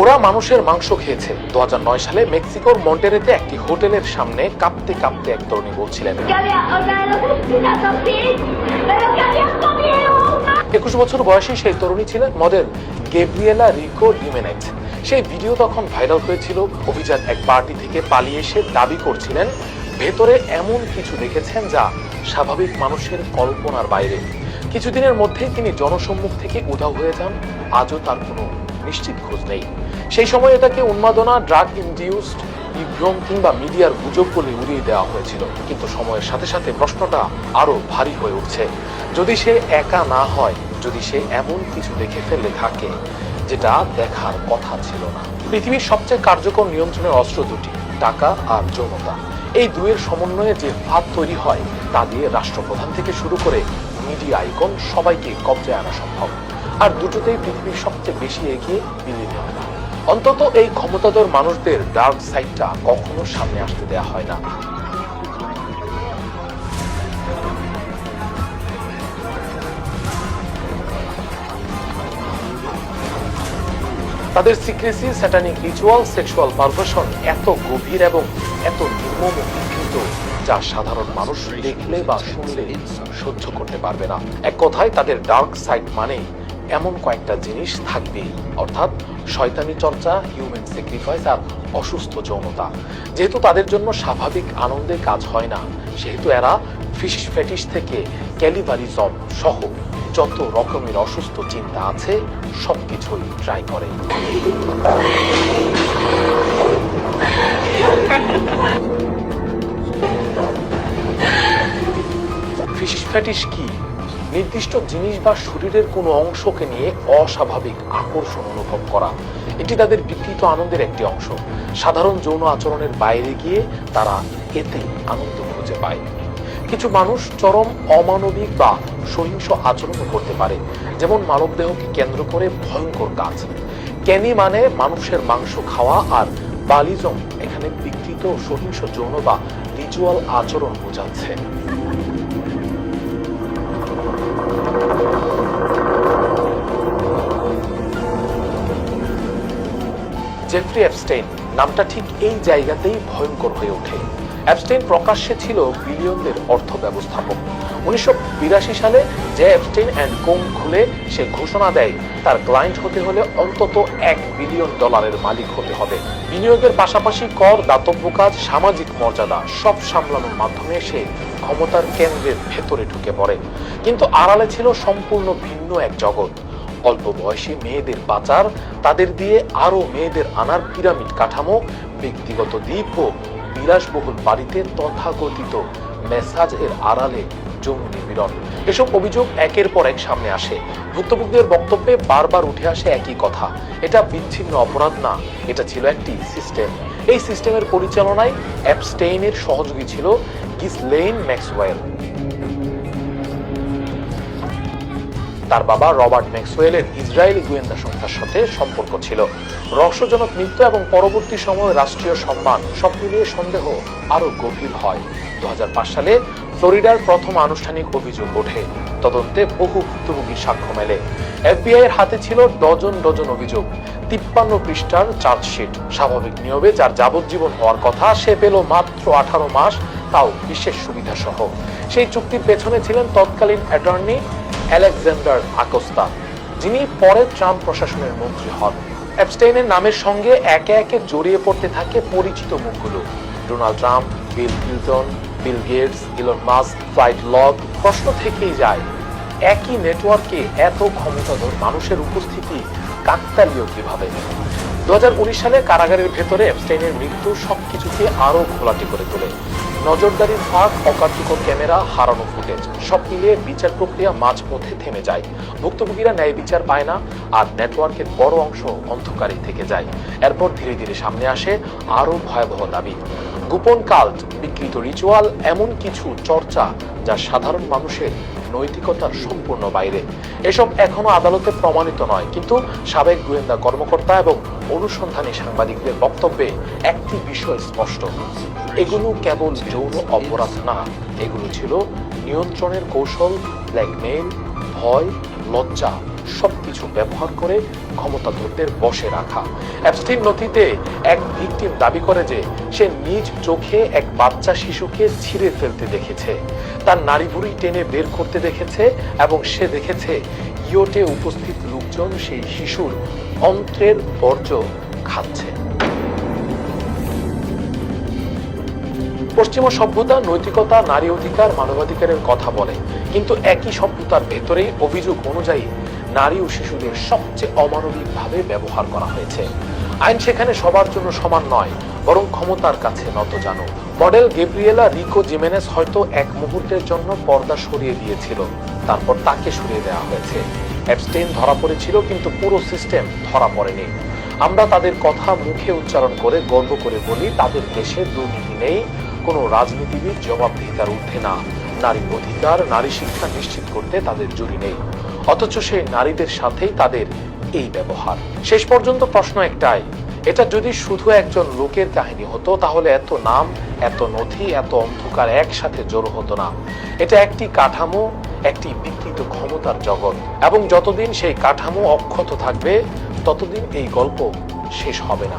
ওরা মানুষের মাংস খেয়েছে। 2009 সালে মেক্সিকোর মন্টেরেতে একটি হোটেলের সামনে কাঁপতে কাঁপতে এক তরুণী বলছিলেন, 21 বছর বয়সী সেই তরুণী ছিলেন মডেল গেব্রিয়েলা রিকো ডিমেনেজ। সেই ভিডিও তখন ভাইরাল হয়েছিল। অভিজাত এক পার্টি থেকে পালিয়ে এসে দাবি করছিলেন ভেতরে এমন কিছু দেখেছেন যা স্বাভাবিক মানুষের কল্পনার বাইরে। কিছুদিনের মধ্যেই তিনি জনসম্মুখ থেকে উধাও হয়ে যান। আজও তার কোনো নিশ্চিত খোঁজ নেই। সেই সময় এটাকে উন্মাদনা, ড্রাগ ইনডিউসড বিভ্রম কিংবা মিডিয়ার গুজব বলে উড়িয়ে দেওয়া হয়েছিল। কিন্তু সময়ের সাথে সাথে প্রশ্নটা আরো ভারী হয়ে উঠছে। যদি সে একা না হয়, যদি সে এমন কিছু দেখে ফেলে থাকে যেটা দেখার কথা ছিল না। পৃথিবীর সবচেয়ে কার্যকর নিয়ন্ত্রণের অস্ত্র দুটি, টাকা আর যৌনতা। এই দুয়ের সমন্বয়ে যে ফাঁদ তৈরি হয় তা দিয়ে রাষ্ট্রপ্রধান থেকে শুরু করে মিডিয়া আইকন সবাইকে কবজায় আনা সম্ভব। আর দুটোতেই পৃথিবীর সবচেয়ে বেশি এগিয়ে মিলেনিয়ামরা। অন্তত এই ক্ষমতাধর মানুষদের ডার্ক সাইডটা কখনো সামনে আসতে দেয়া হয় না। তাদের secrecy, satanic ritual, sexual perversion এত গভীর এবং এত নির্মম বিকৃত যা সাধারণ মানুষ দেখলে বা শুনলে সহ্য করতে পারবে না। এক কথায় তাদের ডার্ক সাইড মানে এমন কয়েকটা জিনিস থাকবেই, অর্থাৎ শয়তানি চর্চা, হিউম্যান স্যাক্রিফাইস আর অসুস্থ যৌনতা। যেহেতু তাদের জন্য স্বাভাবিক আনন্দে কাজ হয় না, সেহেতু এরা ফিশ ফেটিশ থেকে ক্যালিবারিজম সহ যত রকমের অসুস্থ চিন্তা আছে সবকিছুই ট্রাই করে। ফিশ ফেটিশ কি? নির্দিষ্ট জিনিস বা শরীরের কোনো অংশকে নিয়ে অস্বাভাবিক আকর্ষণ অনুভব করা। এটি তাদের বিকৃত আনন্দের একটি অংশ। সাধারণ যৌন আচরণের বাইরে গিয়ে তারা এতে আনন্দ খুঁজে পায়। কিছু মানুষ চরম অমানবিক বা সহিংস আচরণও করতে পারে, যেমন মানবদেহকে কেন্দ্র করে ভয়ঙ্কর কাজ। ক্যানি মানে মানুষের মাংস খাওয়া, আর বালিজম এখানে বিকৃত সহিংস যৌন বা রিচুয়াল আচরণ বোঝাচ্ছে। জেফ্রি এপস্টেইন নামটা ঠিক এই জায়গাতেই ভয়ঙ্কর হয়ে ওঠে। এপস্টেইন প্রকাশ্যে ছিল বিলিয়নদের অর্থ ব্যবস্থাপক। 1982 সালে যে এপস্টেইন অ্যান্ড কোং খুলে সে ঘোষণা দেয় তার ক্লায়েন্ট হতে হলে অন্তত $1 বিলিয়ন মালিক হতে হবে। বিনিয়োগের পাশাপাশি কর, দাতব্য কাজ, সামাজিক মর্যাদা সব সামলানোর মাধ্যমে সে ক্ষমতার কেন্দ্রের ভেতরে ঢুকে পড়ে। কিন্তু আড়ালে ছিল সম্পূর্ণ ভিন্ন এক জগৎ। অল্প বয়সী মেয়েদের পাচার, তাদের দিয়ে আরো মেয়েদের আনার পিরামিড কাঠামো, ব্যক্তিগত দ্বীপ ও বিলাসবহুল বাড়িতে তথাকথিত মেসাজ এর আড়ালে যৌন নিপীড়ন। এসব অভিযোগ একের পর এক সামনে আসে। ভুক্তভোগীদের বক্তব্যে বারবার উঠে আসে একই কথা, এটা বিচ্ছিন্ন অপরাধ না, এটা ছিল একটি সিস্টেম। এই সিস্টেমের পরিচালনায় এপস্টেইনের সহযোগী ছিল গিসলেইন ম্যাক্সওয়েল। তার বাবা রবার্ট ম্যাক্সওয়েলের ইসরায়েলি গোয়েন্দা সংস্থার সাথে সম্পর্ক ছিল। রহস্যজনক মৃত্যু এবং পরবর্তী সময়ে রাষ্ট্রীয় সম্মান সব মিলিয়ে সন্দেহ আরো গভীর হয়। 2005 সালে ফ্লোরিডার প্রথম আনুষ্ঠানিক অভিযোগ ওঠে। তদন্তে বহু ভুক্তভোগীর সাক্ষ্য মেলে। FBI এর হাতে ছিল ডজন ডজন অভিযোগ, 53 পৃষ্ঠার চার্জশিট। স্বাভাবিক নিয়মে যার যাবজ্জীবন হওয়ার কথা সে পেল মাত্র 18 মাস, তাও বিশেষ সুবিধা সহ। সেই চুক্তির পেছনে ছিলেন তৎকালীন অ্যাটর্নি আলেকজান্ডার আকোস্তা, যিনি পরে ট্রাম্প প্রশাসনের মন্ত্রী হন। এপস্টেইনের নামের সঙ্গে একে একে জড়িয়ে পড়তে থাকে পরিচিত মুখগুলো, Donald Trump, Bill Clinton, Bill Gates, Elon Musk, flight log. প্রশ্ন থেকেই যায়, একই নেটওয়ার্কে এত ক্ষমতাধর মানুষের উপস্থিতি কাকতালীয় কিভাবে? 2019 সালে কারাগারের ভেতরে এপস্টেইনের মৃত্যু সবকিছুকে আরো ঘোলাটে করে তোলে। নজরদারির ফাঁক, অকার্যকর ক্যামেরা, হারানো ফুটেজ সব মিলিয়ে বিচার প্রক্রিয়া মাঝপথে থেমে যায়। ভুক্তভোগীরা ন্যায় বিচার পায় না, আর নেটওয়ার্কের বড় অংশ অন্ধকারেই থেকে যায়। এরপর ধীরে ধীরে সামনে আসে আরো ভয়াবহ দাবি, গোপন কাল্ট, বিকৃত রিচুয়াল, এমন কিছু চর্চা যা সাধারণ মানুষের নৈতিকতার সম্পূর্ণ বাইরে। এসব এখনো আদালতে প্রমাণিত নয়, কিন্তু সাবেক গোয়েন্দা কর্মকর্তা এবং অনুসন্ধানী সাংবাদিকদের বক্তব্যে একটি বিষয় স্পষ্ট, এগুলো কেবল যৌন অপরাধ না, এগুলো ছিল নিয়ন্ত্রণের কৌশল, ব্ল্যাকমেইল, ভয়, লজ্জা, সবকিছু ব্যবহার করে ক্ষমতাধরদের বশে রাখা। অ্যাপস্টিন নথিতে এক ভিকটিম দাবি করে যে সে নিজ চোখে এক বাচ্চা শিশুকে ছিঁড়ে ফেলতে দেখেছে, তার নাড়ি ভুঁড়ি টেনে বের করতে দেখেছে এবং সে দেখেছে ইয়োটে উপস্থিত লোকজন সেই শিশুর অন্ত্রের বর্জ্য খাচ্ছে। পশ্চিমা সভ্যতা নৈতিকতা, নারী অধিকার, মানবাধিকারের কথা বলে, কিন্তু একই সভ্যতার ভেতরেই অভিযোগ অনুযায়ী নারী ও শিশুদের সবচেয়ে অমানবিকভাবে ব্যবহার করা হয়েছে। আইন সেখানে সবার জন্য সমান নয়, বরং ক্ষমতার কাছে নতজানু। মডেল গেব্রিয়েলা রিকো জিমেনেজ হয়তো এক মুহূর্তের জন্য পর্দা সরিয়ে দিয়েছিল, তারপর তাকে সরিয়ে দেওয়া হয়েছে। অ্যাপস্টেইন ধরা পড়েছিল, কিন্তু পুরো সিস্টেম ধরা পড়েনি। আমরা তাদের কথা মুখে উচ্চারণ করে গর্ব করে বলি, তাদের দেশে দুর্নীতি নেই, কোনো রাজনীতিবিদ জবাবদিহিতার ঊর্ধ্বে না, নারী অধিকার, নারী শিক্ষা নিশ্চিত করতে তাদের জুড়ি নেই। অথচ সেই নারীদের সাথেই তাদের এই ব্যবহার। শেষ পর্যন্ত প্রশ্ন একটাই, এটা যদি শুধু একজন লোকের কাহিনী হতো তাহলে এত নাম, এত নথি, এত অন্ধকার একসাথে জড়ো হতো না। এটা একটি কাঠামো, একটি বিকৃত ক্ষমতার জগৎ, এবং যতদিন সেই কাঠামো অক্ষত থাকবে ততদিন এই গল্প শেষ হবে না।